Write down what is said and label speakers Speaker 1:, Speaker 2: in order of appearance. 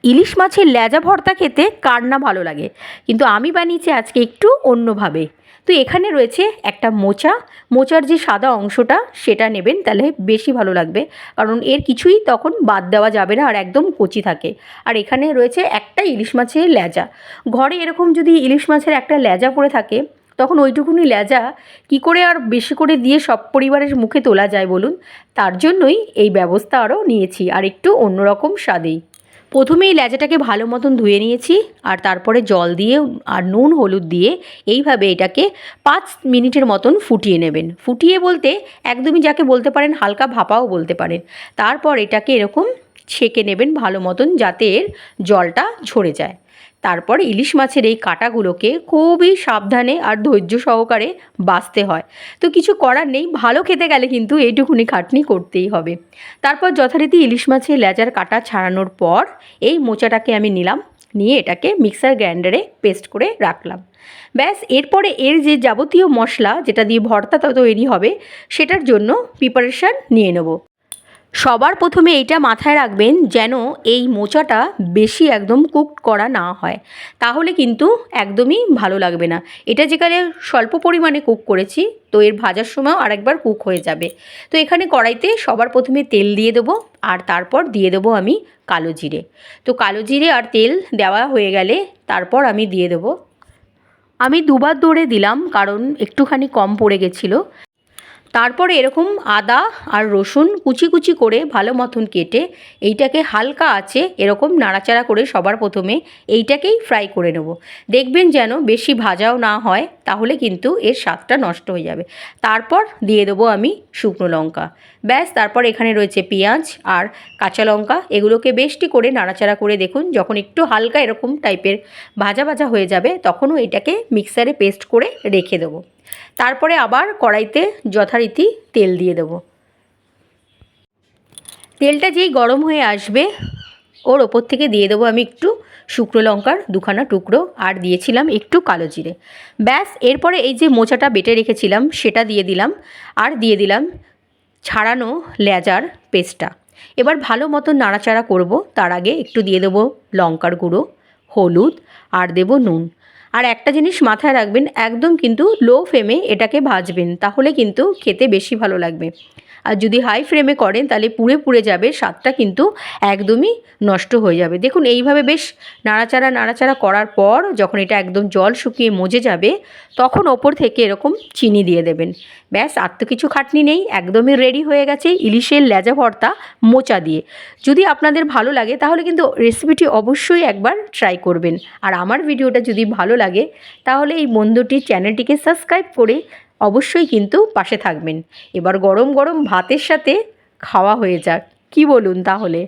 Speaker 1: ইলিশ মাছের ল্যাজা ভর্তা খেতে কার না ভালো লাগে, কিন্তু আমি বানিয়েছি আজকে একটু অন্যভাবে। তো এখানে রয়েছে একটা মোচার যে সাদা অংশটা সেটা নেবেন, তাহলে বেশি ভালো লাগবে, কারণ এর কিছুই তখন বাদ দেওয়া যাবে না আর একদম কচি থাকে। আর এখানে রয়েছে একটা ইলিশ মাছের ল্যাজা। ঘরে এরকম যদি ইলিশ মাছের একটা ল্যাজা পড়ে থাকে, তখন ওইটুকুনি ল্যাজা কী করে আর বেশি করে দিয়ে সব পরিবারের মুখে তোলা যায় বলুন। তার জন্যই এই ব্যবস্থা আরও নিয়েছি, আর একটু অন্যরকম স্বাদেই। প্রথমেই ল্যাজাটাকে ভালো মতন ধুয়ে নিয়েছি, আর তারপরে জল দিয়ে আর নুন হলুদ দিয়ে এইভাবে এটাকে 5 মিনিটের মতন ফুটিয়ে নেবেন। ফুটিয়ে বলতে একদমই যাকে বলতে পারেন হালকা ভাপাও বলতে পারেন। তারপর এটাকে এরকম ছেঁকে নেবেন ভালো মতন, যাতে এর জলটা ঝরে যায়। তারপর ইলিশ মাছের এই কাঁটাগুলোকে খুবই সাবধানে আর ধৈর্য সহকারে বাছতে হয়। তো কিছু করার নেই, ভালো খেতে গেলে কিন্তু এইটুকুনি খাটনি করতেই হবে। তারপর যথারীতি ইলিশ মাছের লেজার কাটা ছাড়ানোর পর এই মোচাটাকে আমি নিয়ে এটাকে মিক্সার গ্রাইন্ডারে পেস্ট করে রাখলাম। ব্যাস, এরপরে এর যে যাবতীয় মশলা যেটা দিয়ে ভর্তা তৈরি হবে সেটার জন্য প্রিপারেশান নিয়ে নেব। সবার প্রথমে এইটা মাথায় রাখবেন যেন এই মোচাটা বেশি একদম কুকড করা না হয়, তাহলে কিন্তু একদমই ভালো লাগবে না। এটা যেখানে স্বল্প পরিমাণে কুক করেছি, তো এর ভাজার সময়ও আরেকবার কুক হয়ে যাবে। তো এখানে কড়াইতে সবার প্রথমে তেল দিয়ে দেবো, আর তারপর দিয়ে দেবো আমি কালো জিরে। তো কালো জিরে আর তেল দেওয়া হয়ে গেলে তারপর আমি দিয়ে দেবো, আমি দুবার দৌড়ে দিলাম কারণ একটুখানি কম পড়ে গেছিলো। তারপরে এরকম আদা আর রসুন কুচি কুচি করে ভালো মতন কেটে এইটাকে হালকা আঁচে এরকম নাড়াচাড়া করে সবার প্রথমে এইটাকেই ফ্রাই করে নেব। দেখবেন যেন বেশি ভাজাও না হয়, তাহলে কিন্তু এর স্বাদটা নষ্ট হয়ে যাবে। তারপর দিয়ে দেবো আমি শুকনো লঙ্কা। ব্যাস, তারপর এখানে রয়েছে পেঁয়াজ আর কাঁচা লঙ্কা। এগুলোকে বেশটি করে নাড়াচাড়া করে দেখুন, যখন একটু হালকা এরকম টাইপের ভাজা ভাজা হয়ে যাবে তখনও এটাকে মিক্সারে পেস্ট করে রেখে দেবো। তারপরে আবার কড়াইতে যথারীতি তেল দিয়ে দেবো। তেলটা যেই গরম হয়ে আসবে ওর ওপর থেকে দিয়ে দেবো আমি একটু শুকনো লঙ্কার 2খানা টুকরো, আর দিয়েছিলাম একটু কালো জিরে। ব্যাস, এরপরে এই যে মোচাটা বেটে রেখেছিলাম সেটা দিয়ে দিলাম, আর দিয়ে দিলাম ছাড়ানো লেজার পেস্টটা। এবার ভালো মতো নাড়াচাড়া করব। তার আগে একটু দিয়ে দেবো লঙ্কার গুঁড়ো, হলুদ, আর দেবো নুন। আর একটা জিনিস মাথায় রাখবেন, একদম কিন্তু লো ফ্লেমে এটাকে ভাজবেন, তাহলে কিন্তু খেতে বেশি ভালো লাগবে। আর যদি হাই ফ্লেমে করেন তাহলে পুড়ে পুড়ে যাবে, স্বাদটা কিন্তু একদমই নষ্ট হয়ে যাবে। দেখুন এইভাবে বেশ নাড়াচাড়া করার পর যখন এটা একদম জল শুকিয়ে মজে যাবে, তখন ওপর থেকে এরকম চিনি দিয়ে দেবেন। ব্যাস, আর তো কিছু খাটনি নেই, একদমই রেডি হয়ে গেছে ইলিশের লেজা ভর্তা মোচা দিয়ে। যদি আপনাদের ভালো লাগে তাহলে কিন্তু রেসিপিটি অবশ্যই একবার ট্রাই করবেন। আর আমার ভিডিওটা যদি ভালো লাগে তাহলে এই বন্ধুটির চ্যানেলটিকে সাবস্ক্রাইব করে অবশ্যই কিন্তু পাশে থাকবেন। এবার গরম গরম ভাতের সাথে খাওয়া হয়ে যাক, কি বলুন তাহলে?